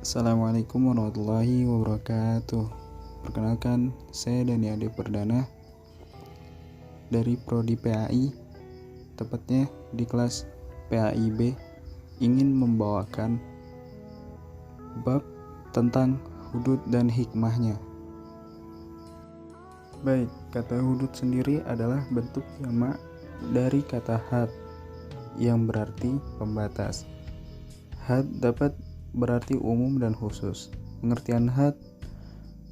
Assalamualaikum warahmatullahi wabarakatuh. Perkenalkan, saya Dani Ade Perdana dari Prodi PAI, tepatnya di kelas PAIB, ingin membawakan bab tentang hudud dan hikmahnya. Baik, kata hudud sendiri adalah bentuk jamak dari kata had yang berarti pembatas. Had dapat berarti umum dan khusus. Pengertian had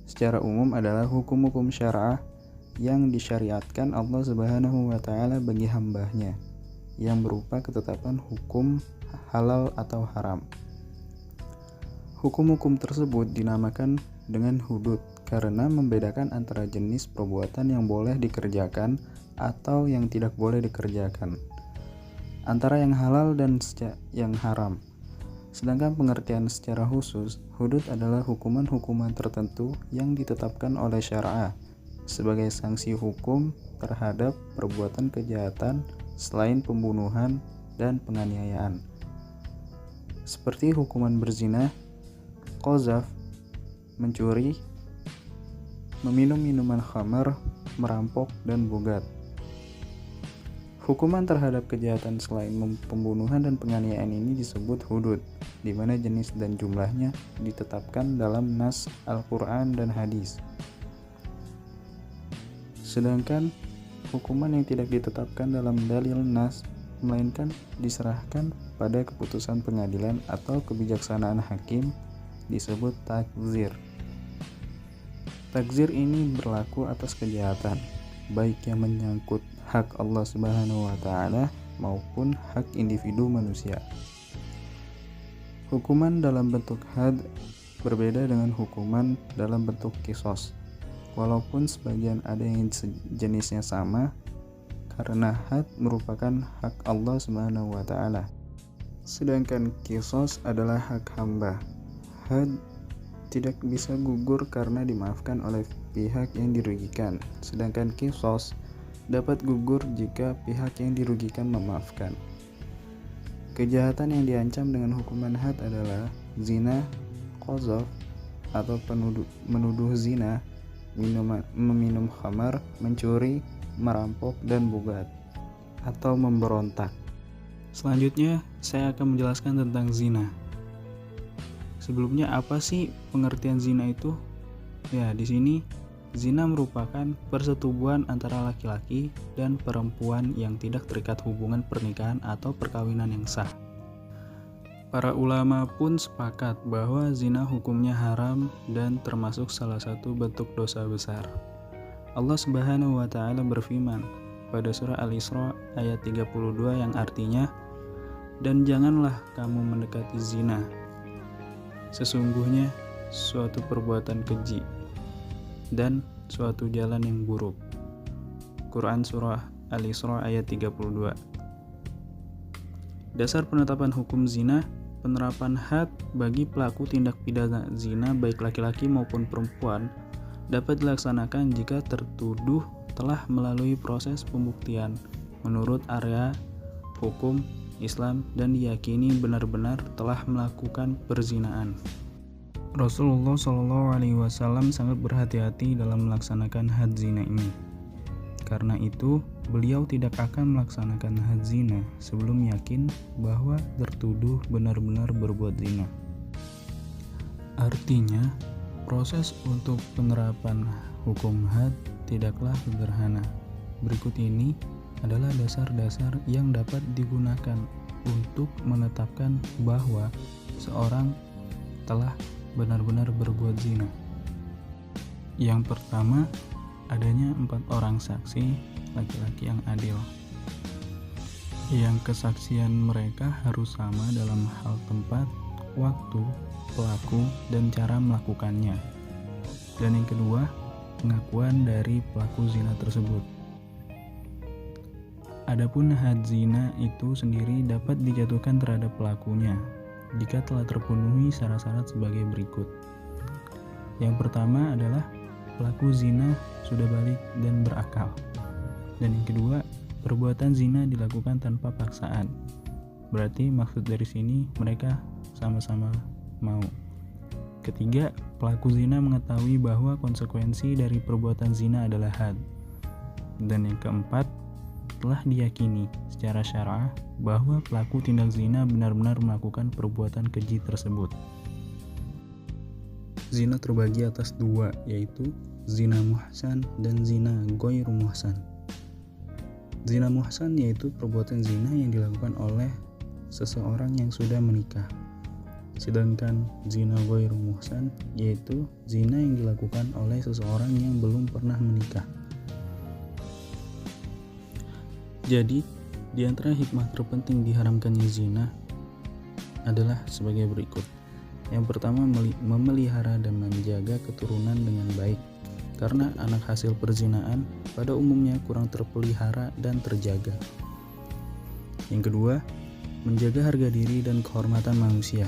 secara umum adalah hukum-hukum syar'ah yang disyariatkan Allah Subhanahu wa taala bagi hambanya, yang berupa ketetapan hukum halal atau haram. Hukum-hukum tersebut dinamakan dengan hudud karena membedakan antara jenis perbuatan yang boleh dikerjakan atau yang tidak boleh dikerjakan, antara yang halal dan yang haram. Sedangkan pengertian secara khusus, hudud adalah hukuman-hukuman tertentu yang ditetapkan oleh syariah sebagai sanksi hukum terhadap perbuatan kejahatan selain pembunuhan dan penganiayaan, seperti hukuman berzina, qazaf, mencuri, meminum minuman khamar, merampok, dan bugat. Hukuman terhadap kejahatan selain pembunuhan dan penganiayaan ini disebut hudud, di mana jenis dan jumlahnya ditetapkan dalam nas Al-Quran dan hadis. Sedangkan hukuman yang tidak ditetapkan dalam dalil nas, melainkan diserahkan pada keputusan pengadilan atau kebijaksanaan hakim, disebut takzir. Takzir ini berlaku atas kejahatan, baik yang menyangkut hak Allah Subhanahu wa taala maupun hak individu manusia. Hukuman dalam bentuk had berbeda dengan hukuman dalam bentuk kisos, walaupun sebagian ada yang jenisnya sama, karena had merupakan hak Allah Subhanahu wa taala, sedangkan kisos adalah hak hamba. Had tidak bisa gugur karena dimaafkan oleh pihak yang dirugikan, sedangkan kisos dapat gugur jika pihak yang dirugikan memaafkan. Kejahatan yang diancam dengan hukuman had adalah zina, qazaf atau menuduh zina, meminum khamar, mencuri, merampok, dan bugat atau memberontak. Selanjutnya, saya akan menjelaskan tentang zina. Sebelumnya, apa sih pengertian zina itu? Ya, di sini zina merupakan persetubuhan antara laki-laki dan perempuan yang tidak terikat hubungan pernikahan atau perkawinan yang sah. Para ulama pun sepakat bahwa zina hukumnya haram dan termasuk salah satu bentuk dosa besar. Allah Subhanahu wa taala berfirman pada surah Al-Isra ayat 32 yang artinya, "Dan janganlah kamu mendekati zina. Sesungguhnya suatu perbuatan keji dan suatu jalan yang buruk." Quran surah Al-Isra ayat 32. Dasar penetapan hukum zina, penerapan had bagi pelaku tindak pidana zina baik laki-laki maupun perempuan dapat dilaksanakan jika tertuduh telah melalui proses pembuktian menurut area hukum Islam dan diyakini benar-benar telah melakukan perzinaan. Rasulullah SAW sangat berhati-hati dalam melaksanakan had zina ini. Karena itu, beliau tidak akan melaksanakan had zina sebelum yakin bahwa tertuduh benar-benar berbuat zina. Artinya, proses untuk penerapan hukum had tidaklah sederhana. Berikut ini adalah dasar-dasar yang dapat digunakan untuk menetapkan bahwa seorang telah benar-benar berbuat zina. Yang pertama, adanya 4 orang saksi laki-laki yang adil, yang kesaksian mereka harus sama dalam hal tempat, waktu, pelaku, dan cara melakukannya. Dan yang kedua, pengakuan dari pelaku zina tersebut. Adapun had zina itu sendiri dapat dijatuhkan terhadap pelakunya jika telah terpenuhi syarat-syarat sebagai berikut. Yang pertama adalah pelaku zina sudah balik dan berakal. Dan yang kedua, perbuatan zina dilakukan tanpa paksaan. Berarti maksud dari sini mereka sama-sama mau. Ketiga, pelaku zina mengetahui bahwa konsekuensi dari perbuatan zina adalah had. Dan yang keempat, telah diyakini secara syar'ah bahwa pelaku tindak zina benar-benar melakukan perbuatan keji tersebut. Zina terbagi atas dua, yaitu zina muhsan dan zina ghairu muhsan. Zina muhsan yaitu perbuatan zina yang dilakukan oleh seseorang yang sudah menikah. Sedangkan zina ghairu muhsan yaitu zina yang dilakukan oleh seseorang yang belum pernah menikah. Jadi, di antara hikmah terpenting diharamkannya zina adalah sebagai berikut. Yang pertama, memelihara dan menjaga keturunan dengan baik. Karena anak hasil perzinaan pada umumnya kurang terpelihara dan terjaga. Yang kedua, menjaga harga diri dan kehormatan manusia.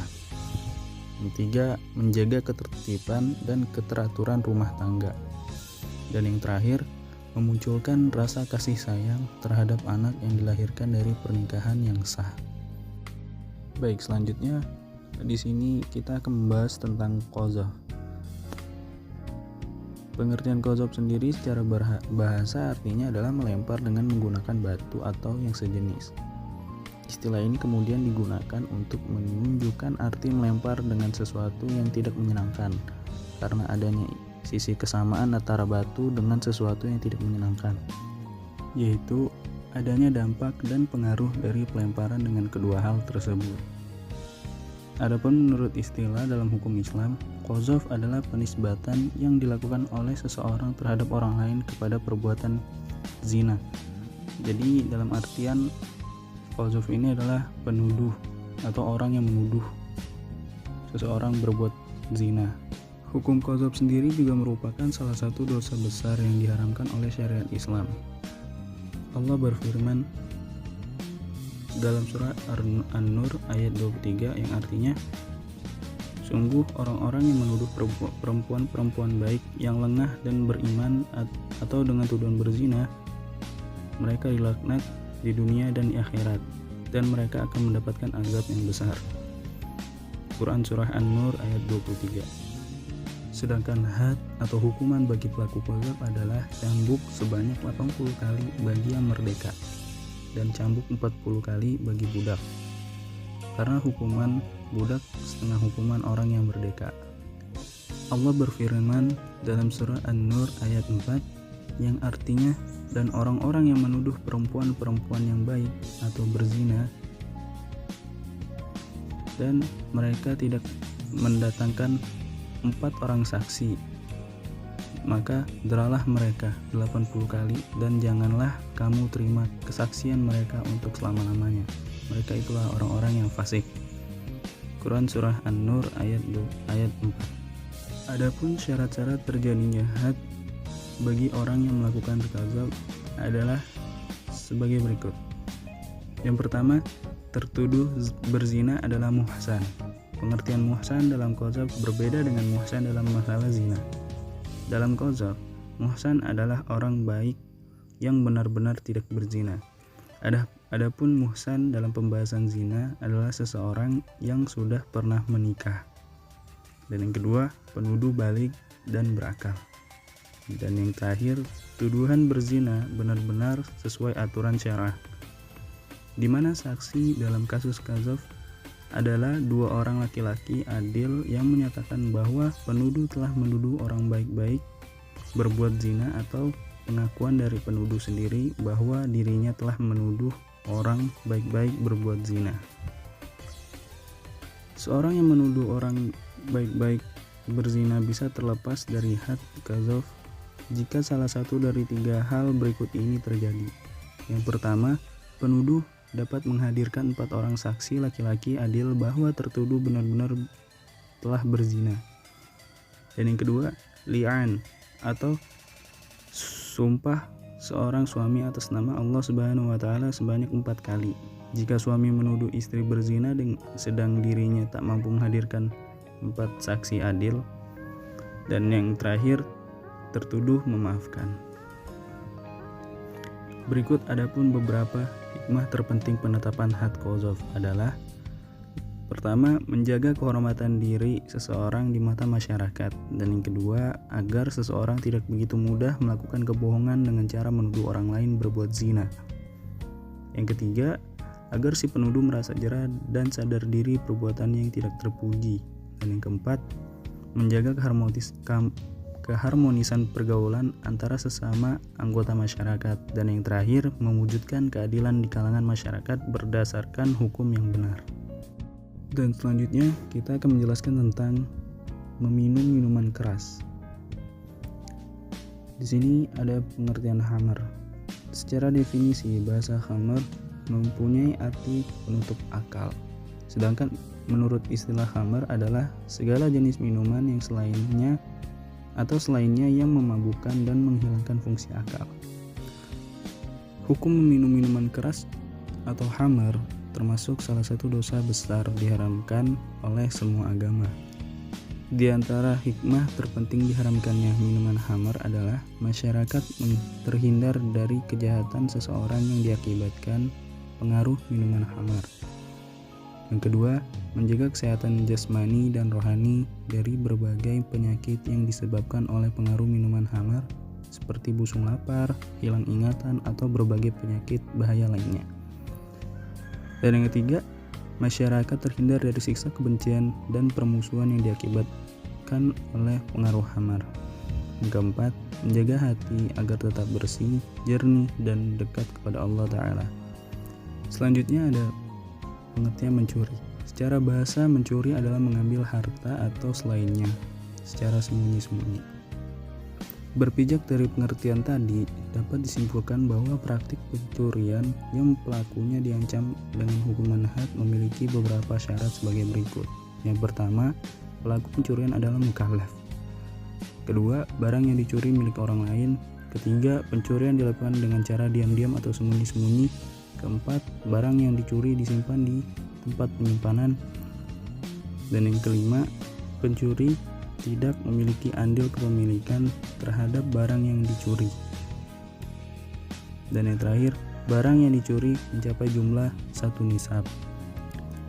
Yang ketiga, menjaga ketertiban dan keteraturan rumah tangga. Dan yang terakhir, memunculkan rasa kasih sayang terhadap anak yang dilahirkan dari pernikahan yang sah. Baik, selanjutnya di sini kita akan membahas tentang qadzaf. Pengertian qadzaf sendiri secara bahasa artinya adalah melempar dengan menggunakan batu atau yang sejenis. Istilah ini kemudian digunakan untuk menunjukkan arti melempar dengan sesuatu yang tidak menyenangkan, karena adanya sisi kesamaan antara batu dengan sesuatu yang tidak menyenangkan, yaitu adanya dampak dan pengaruh dari pelemparan dengan kedua hal tersebut. Adapun menurut istilah dalam hukum Islam, qadzaf adalah penisbatan yang dilakukan oleh seseorang terhadap orang lain kepada perbuatan zina. Jadi dalam artian qadzaf ini adalah penuduh atau orang yang menuduh seseorang berbuat zina. Hukum qadzaf sendiri juga merupakan salah satu dosa besar yang diharamkan oleh syariat Islam. Allah berfirman dalam surah An-Nur ayat 23 yang artinya, sungguh orang-orang yang menuduh perempuan-perempuan baik yang lengah dan beriman atau dengan tuduhan berzina, mereka dilaknat di dunia dan di akhirat, dan mereka akan mendapatkan azab yang besar. Quran surah An-Nur ayat 23. Sedangkan had atau hukuman bagi pelaku qadzaf adalah cambuk sebanyak 80 kali bagi yang merdeka dan cambuk 40 kali bagi budak. Karena hukuman budak setengah hukuman orang yang merdeka. Allah berfirman dalam surah An-Nur ayat 4 yang artinya, dan orang-orang yang menuduh perempuan-perempuan yang baik atau berzina dan mereka tidak mendatangkan 4 orang saksi, maka deralah mereka 80 kali dan janganlah kamu terima kesaksian mereka untuk selama-lamanya. Mereka itulah orang-orang yang fasik. Quran surah An-Nur ayat 4. Adapun syarat-syarat terjadinya had bagi orang yang melakukan qadzaf adalah sebagai berikut. Yang pertama, tertuduh berzina adalah muhsan. Pengertian muhsan dalam qadzaf berbeda dengan muhsan dalam masalah zina. Dalam qadzaf, muhsan adalah orang baik yang benar-benar tidak berzina. Adapun muhsan dalam pembahasan zina adalah seseorang yang sudah pernah menikah. Dan yang kedua, penuduh balik dan berakal. Dan yang terakhir, tuduhan berzina benar-benar sesuai aturan syar'ah. Di mana saksi dalam kasus qadzaf adalah 2 orang laki-laki adil yang menyatakan bahwa penuduh telah menuduh orang baik-baik berbuat zina, atau pengakuan dari penuduh sendiri bahwa dirinya telah menuduh orang baik-baik berbuat zina. Seorang yang menuduh orang baik-baik berzina bisa terlepas dari had qadzaf jika salah satu dari 3 hal berikut ini terjadi. Yang pertama, penuduh dapat menghadirkan 4 orang saksi laki-laki adil bahwa tertuduh benar-benar telah berzina. Dan yang kedua, li'an atau sumpah seorang suami atas nama Allah Subhanahu wa taala sebanyak 4 kali. Jika suami menuduh istri berzina sedang dirinya tak mampu menghadirkan 4 saksi adil. Dan yang terakhir, tertuduh memaafkan. Berikut adapun beberapa hikmah terpenting penetapan had qadzaf adalah Pertama, menjaga kehormatan diri seseorang di mata masyarakat. Dan yang kedua, agar seseorang tidak begitu mudah melakukan kebohongan dengan cara menuduh orang lain berbuat zina. Yang ketiga, agar si penuduh merasa jera dan sadar diri perbuatannya yang tidak terpuji. Dan yang keempat, menjaga keharmonisan pergaulan antara sesama anggota masyarakat. Dan yang terakhir, mewujudkan keadilan di kalangan masyarakat berdasarkan hukum yang benar. Dan selanjutnya kita akan menjelaskan tentang meminum minuman keras. Di sini ada pengertian khamar. Secara definisi, bahasa khamar mempunyai arti penutup akal. Sedangkan menurut istilah khamar adalah segala jenis minuman yang selainnya yang memabukkan dan menghilangkan fungsi akal. Hukum meminum minuman keras atau khamar termasuk salah satu dosa besar diharamkan oleh semua agama. Di antara hikmah terpenting diharamkannya minuman khamar adalah masyarakat terhindar dari kejahatan seseorang yang diakibatkan pengaruh minuman khamar. Yang kedua, menjaga kesehatan jasmani dan rohani dari berbagai penyakit yang disebabkan oleh pengaruh minuman khamar seperti busung lapar, hilang ingatan, atau berbagai penyakit bahaya lainnya. Dan yang ketiga, masyarakat terhindar dari siksa kebencian dan permusuhan yang diakibatkan oleh pengaruh khamar. Yang keempat, menjaga hati agar tetap bersih, jernih, dan dekat kepada Allah Ta'ala. Selanjutnya ada pengertian mencuri. Secara bahasa, mencuri adalah mengambil harta atau selainnya secara sembunyi-sembunyi. Berpijak dari pengertian tadi, dapat disimpulkan bahwa praktik pencurian yang pelakunya diancam dengan hukuman had memiliki beberapa syarat sebagai berikut. Yang pertama, pelaku pencurian adalah mukallaf. Kedua, barang yang dicuri milik orang lain. Ketiga, pencurian dilakukan dengan cara diam-diam atau sembunyi-sembunyi. Keempat, barang yang dicuri disimpan di tempat penyimpanan. Dan yang kelima, pencuri tidak memiliki andil kepemilikan terhadap barang yang dicuri. Dan yang terakhir, barang yang dicuri mencapai jumlah 1 nisab.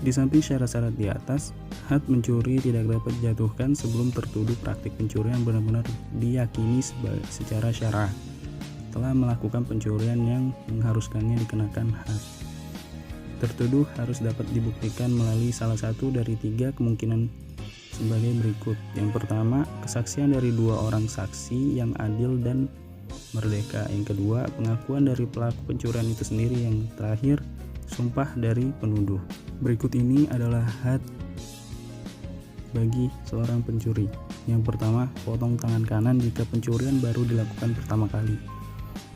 Di samping syarat-syarat di atas, had mencuri tidak dapat dijatuhkan sebelum tertuduh praktik pencurian benar-benar diyakini secara syarah telah melakukan pencurian yang mengharuskannya dikenakan had. Tertuduh harus dapat dibuktikan melalui salah satu dari 3 kemungkinan sebagai berikut. Yang pertama, kesaksian dari 2 orang saksi yang adil dan merdeka. Yang kedua, pengakuan dari pelaku pencurian itu sendiri. Yang terakhir, sumpah dari penuduh. Berikut ini adalah had bagi seorang pencuri. Yang pertama, potong tangan kanan jika pencurian baru dilakukan pertama kali.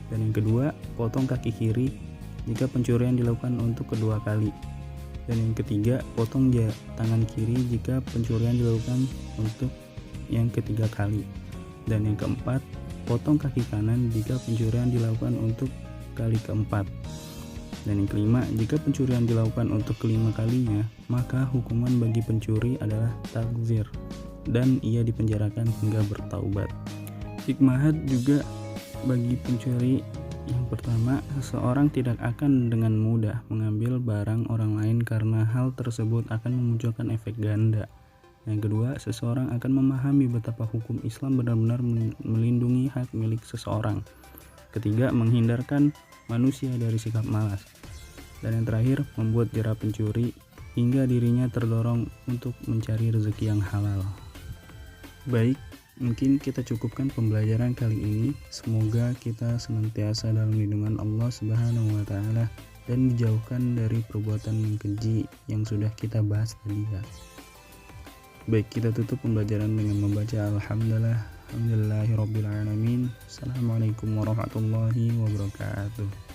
Dan yang kedua, potong kaki kiri jika pencurian dilakukan untuk kedua kali. Dan yang ketiga, potong tangan kiri jika pencurian dilakukan untuk yang ketiga kali. Dan yang keempat, potong kaki kanan jika pencurian dilakukan untuk kali keempat. Dan yang kelima, jika pencurian dilakukan untuk kelima kalinya, maka hukuman bagi pencuri adalah takzir dan ia dipenjarakan hingga bertaubat. Hikmah had juga bagi pencuri. Yang pertama, seseorang tidak akan dengan mudah mengambil barang orang lain karena hal tersebut akan memunculkan efek ganda. Yang kedua, seseorang akan memahami betapa hukum Islam benar-benar melindungi hak milik seseorang. Ketiga, menghindarkan manusia dari sikap malas. Dan yang terakhir, membuat jera pencuri hingga dirinya terdorong untuk mencari rezeki yang halal. Baik, mungkin kita cukupkan pembelajaran kali ini. Semoga kita senantiasa dalam lindungan Allah Subhanahu wa Ta'ala dan dijauhkan dari perbuatan yang keji yang sudah kita bahas tadi ya. Baik, kita tutup pembelajaran dengan membaca Alhamdulillahirabbil alamin. Assalamualaikum warahmatullahi wabarakatuh.